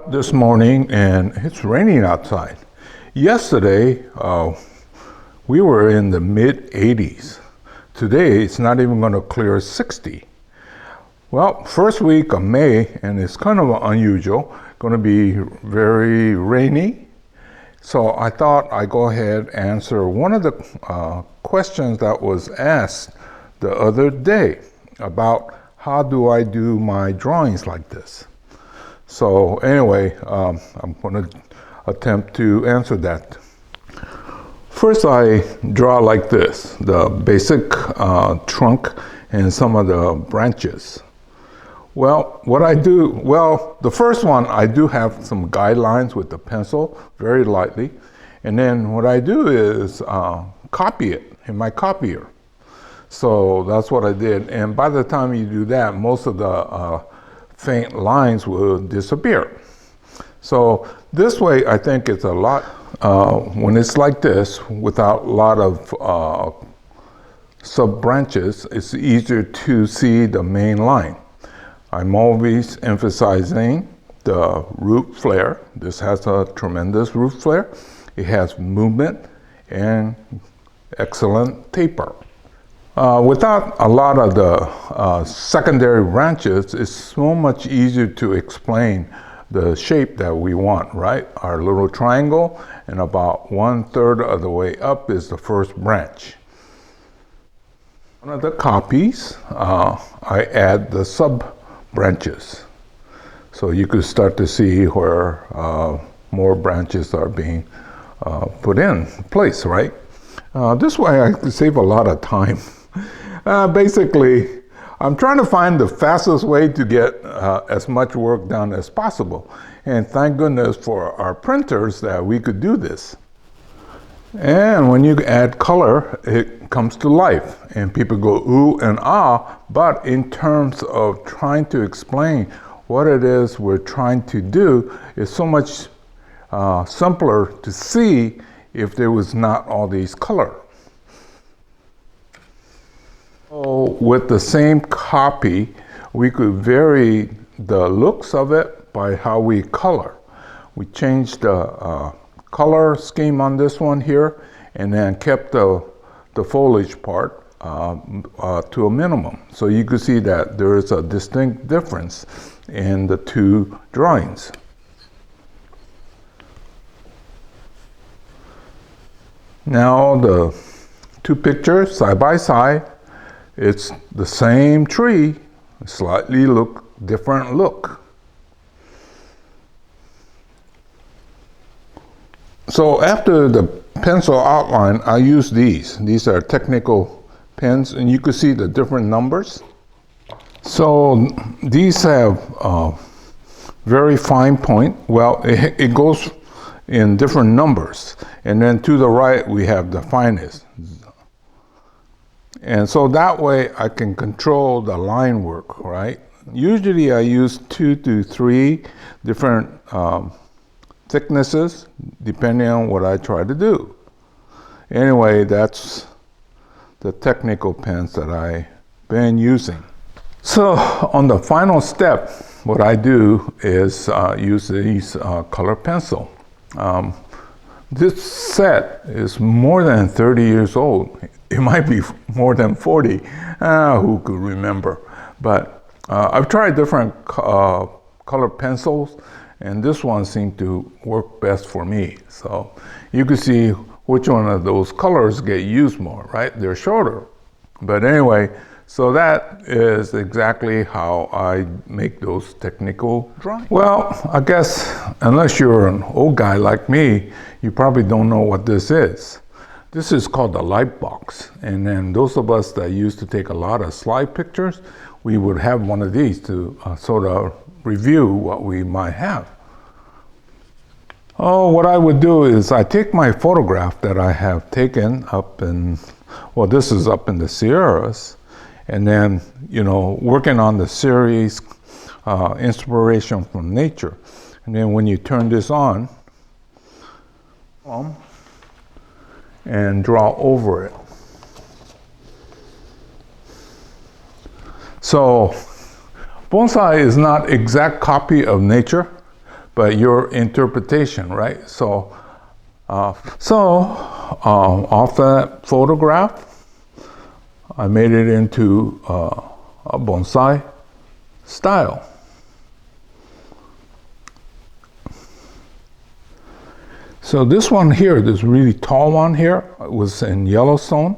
This morning and it's raining outside. Yesterday, we were in the mid 80s. Today, it's not even going to clear 60. Well, first week of May, and it's kind of unusual, going to be very rainy. So I thought I'd go ahead and answer one of the questions that was asked the other day about how do I do my drawings like this. So anyway, I'm going to attempt to answer that. First, I draw like this, the basic trunk and some of the branches. Well, what I do, the first one, I do have some guidelines with the pencil, very lightly. And then what I do is copy it in my copier. So that's what I did. And by the time you do that, most of the faint lines will disappear. So this way, I think it's a lot, when it's like this, without a lot of sub-branches, it's easier to see the main line. I'm always emphasizing the root flare. This has a tremendous root flare. It has movement and excellent taper. Without a lot of the secondary branches, it's so much easier to explain the shape that we want, right? Our little triangle, and about 1/3 of the way up is the first branch. One of the copies, I add the sub-branches. So you could start to see where more branches are being put in place, right? This way I can save a lot of time. Basically, I'm trying to find the fastest way to get as much work done as possible. And thank goodness for our printers that we could do this. And when you add color, it comes to life. And people go ooh and ah, but in terms of trying to explain what it is we're trying to do, it's so much simpler to see if there was not all these color. So with the same copy, we could vary the looks of it by how we color. We changed the color scheme on this one here, and then kept the foliage part to a minimum. So you could see that there is a distinct difference in the two drawings. Now the two pictures side by side, it's the same tree, slightly different look. So after the pencil outline, I use these. These are technical pens, and you can see the different numbers. So these have very fine point. Well, it goes in different numbers. And then to the right, we have the finest. And so that way I can control the line work, right? Usually I use 2 to 3 different thicknesses, depending on what I try to do. Anyway, that's the technical pens that I've been using. So on the final step, what I do is use these color pencil. This set is more than 30 years old. It might be more than 40. Who could remember? But I've tried different color pencils, and this one seemed to work best for me. So you can see which one of those colors get used more, right? They're shorter. But anyway, so that is exactly how I make those technical drawings. Well, I guess unless you're an old guy like me, you probably don't know what this is. This is called the light box. And then those of us that used to take a lot of slide pictures, we would have one of these to sort of review what we might have. Oh, what I would do is I take my photograph that I have taken up in, well, this is up in the Sierras, and then, you know, working on the series, inspiration from nature. And then when you turn this on, and draw over it. So bonsai is not exact copy of nature, but your interpretation, right? So off that photograph, I made it into a bonsai style. So this one here, this really tall one here, was in Yellowstone.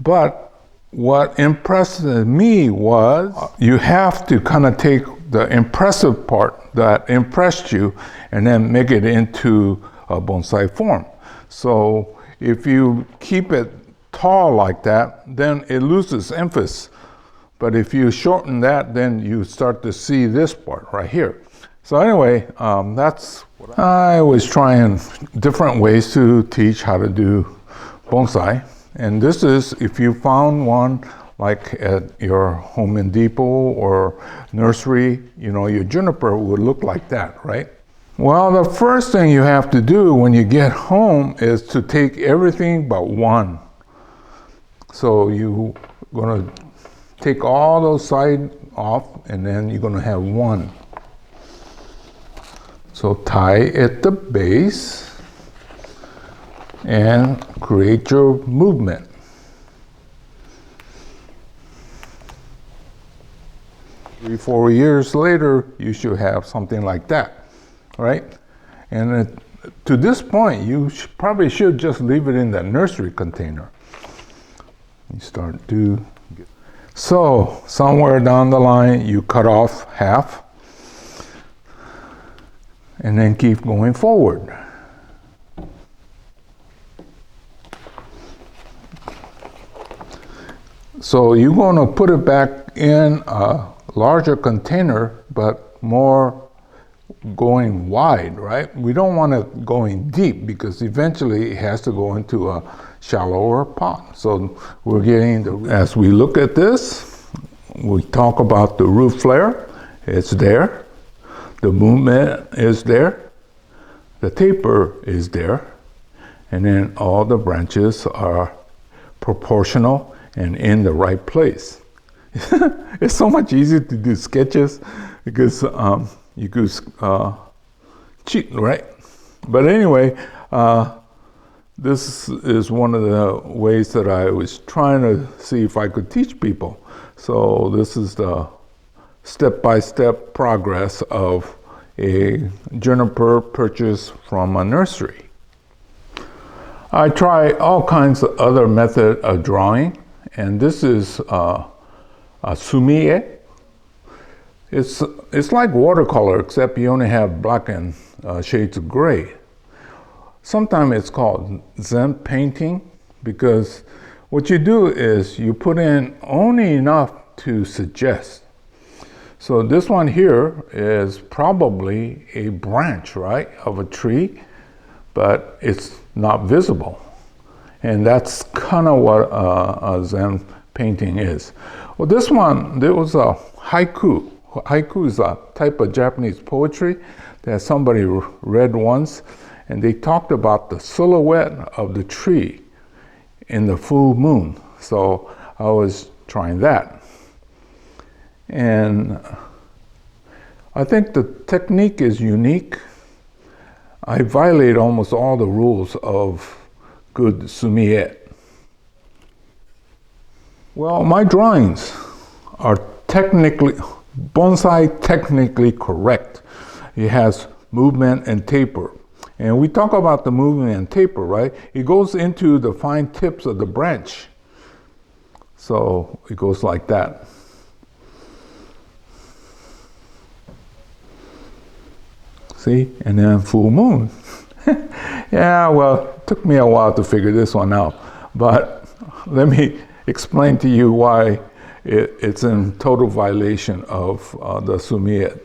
But what impressed me was you have to kind of take the impressive part that impressed you and then make it into a bonsai form. So if you keep it tall like that, then it loses emphasis. But if you shorten that, then you start to see this part right here. So anyway, that's what I was trying different ways to teach how to do bonsai. And this is, if you found one like at your Home Depot or nursery, you know, your juniper would look like that, right? Well, the first thing you have to do when you get home is to take everything but one. So you're gonna take all those sides off and then you're gonna have one. So tie at the base and create your movement. Three, 4 years later, you should have something like that, right? And to this point, you probably should just leave it in the nursery container. You start to, so somewhere down the line, you cut off half and then keep going forward. So you're going to put it back in a larger container, but more going wide, right? We don't want it going deep because eventually it has to go into a shallower pot. So we're getting, as we look at this, we talk about the root flare. It's there. The movement is there. The taper is there. And then all the branches are proportional and in the right place. It's so much easier to do sketches because you could cheat, right? But anyway, this is one of the ways that I was trying to see if I could teach people. So this is the step-by-step progress of a juniper purchase from a nursery. I try all kinds of other method of drawing, and this is a sumie. It's like watercolor, except you only have black and shades of gray. Sometimes it's called Zen painting because what you do is you put in only enough to suggest. So this one here is probably a branch, right, of a tree, but it's not visible. And that's kind of what a Zen painting is. Well, this one, there was a haiku. Haiku is a type of Japanese poetry that somebody read once, and they talked about the silhouette of the tree in the full moon. So I was trying that. And I think the technique is unique. I violate almost all the rules of good sumie. Well, my drawings are bonsai technically correct. It has movement and taper. And we talk about the movement and taper, right? It goes into the fine tips of the branch. So it goes like that. See? And then full moon. Yeah, well, it took me a while to figure this one out. But let me explain to you why it's in total violation of the sumie.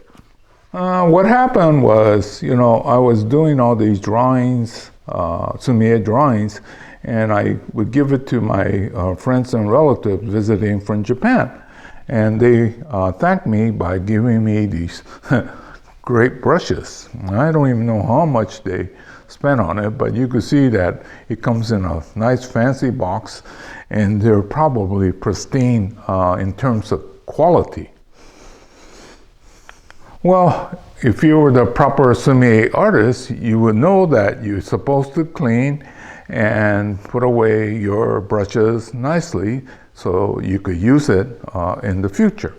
What happened was, you know, I was doing all these drawings, sumie drawings, and I would give it to my friends and relatives visiting from Japan. And they thanked me by giving me these great brushes. I don't even know how much they spent on it, but you could see that it comes in a nice fancy box, and they're probably pristine in terms of quality. Well, if you were the proper sumi artist, you would know that you're supposed to clean and put away your brushes nicely so you could use it in the future.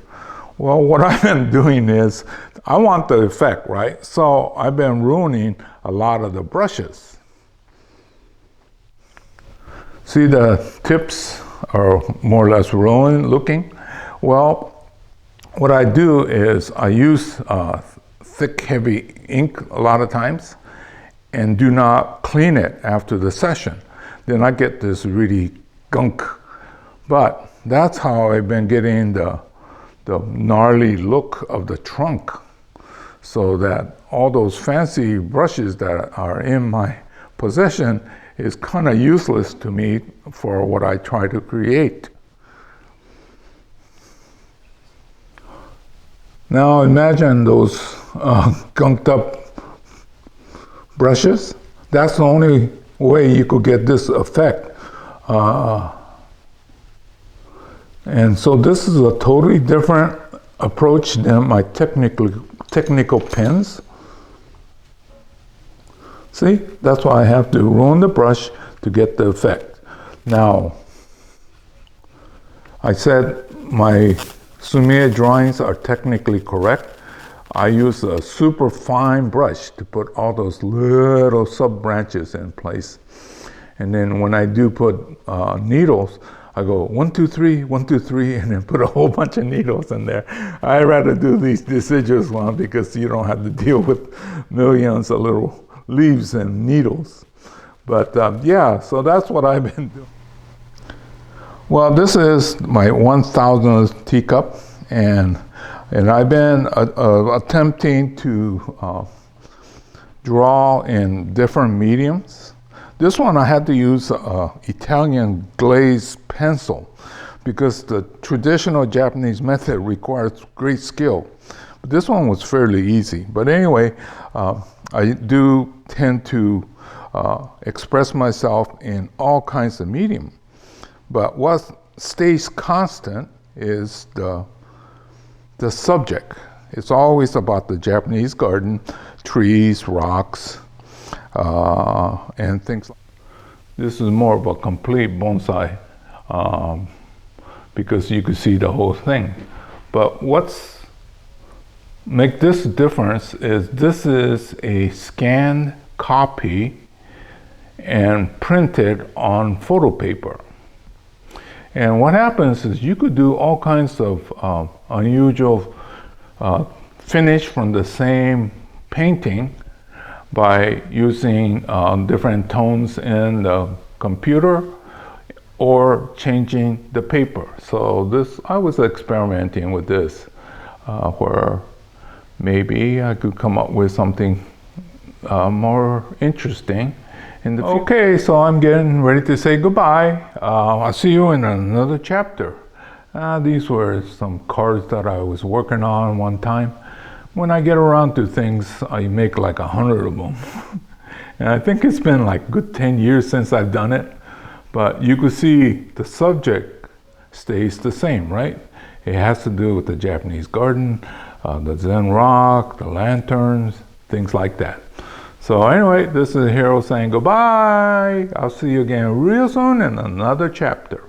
Well, what I've been doing is, I want the effect, right? So I've been ruining a lot of the brushes. See, the tips are more or less ruined looking. Well, what I do is I use thick, heavy ink a lot of times and do not clean it after the session. Then I get this really gunk. But that's how I've been getting the gnarly look of the trunk, so that all those fancy brushes that are in my possession is kind of useless to me for what I try to create. Now imagine those gunked up brushes. That's the only way you could get this effect. And so this is a totally different approach than my technical pens. See, that's why I have to ruin the brush to get the effect. Now, I said my sumi drawings are technically correct. I use a super fine brush to put all those little sub branches in place. And then when I do put needles, I go 1, 2, 3, 1, 2, 3, and then put a whole bunch of needles in there. I rather do these deciduous ones because you don't have to deal with millions of little leaves and needles. But yeah, so that's what I've been doing. Well, this is my 1000th teacup, and I've been attempting to draw in different mediums. This one I had to use Italian glaze pencil because the traditional Japanese method requires great skill. But this one was fairly easy. But anyway, I do tend to express myself in all kinds of medium. But what stays constant is the subject. It's always about the Japanese garden, trees, rocks, and things like that. This is more of a complete bonsai because you can see the whole thing. But what's make this difference is this is a scanned copy and printed on photo paper. And what happens is you could do all kinds of unusual finish from the same painting by using different tones in the computer or changing the paper. So this, I was experimenting with this where maybe I could come up with something more interesting in the future. Okay, so I'm getting ready to say goodbye. I'll see you in another chapter. These were some cards that I was working on one time. When I get around to things, I make like 100 of them. And I think it's been like good 10 years since I've done it. But you can see the subject stays the same, right? It has to do with the Japanese garden, the Zen rock, the lanterns, things like that. So anyway, this is Hiro saying goodbye. I'll see you again real soon in another chapter.